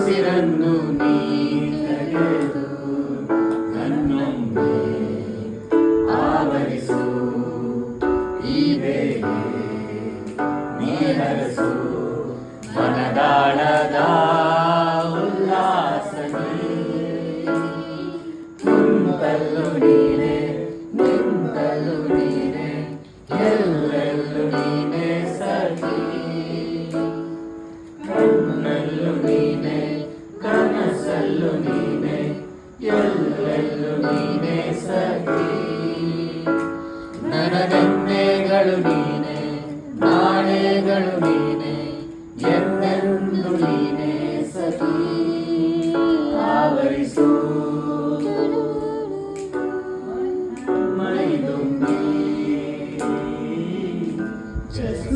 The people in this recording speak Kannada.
ಉಸಿರನ್ನು ನೀ ತೆಗೆದು ನನ್ನೊಮ್ಮೆ ಆವರಿಸು. ಈ ವೇಳೆ ನೀ ಹರಸು ಮನದಾಳದ ಉಲ್ಲಾಸ ನಿಂತಲ್ಲು ನೀನೆ, ನಿಂತಲ್ಲು ನೀನೆ, ಎಲ್ಲೆಲ್ಲೂ ನೀನೆ ಸಖಿ. ಕಣ್ಣಲ್ಲೂ ನೀನೆ, ಕನಸಲ್ಲೂ ನೀನೆ, ಎಲ್ಲೆಲ್ಲೂ ನೀನೆ ಸಖಿ. ನನಗೆನ್ನೆಗಳು ನೀನೆ, ನಾಳೆಗಳು ನೀನೆ, ಎಂದೆಂದು ನೀನೆ ಸಖಿ. ಆವರಿಸು ಮೈದುಂಬಿ, just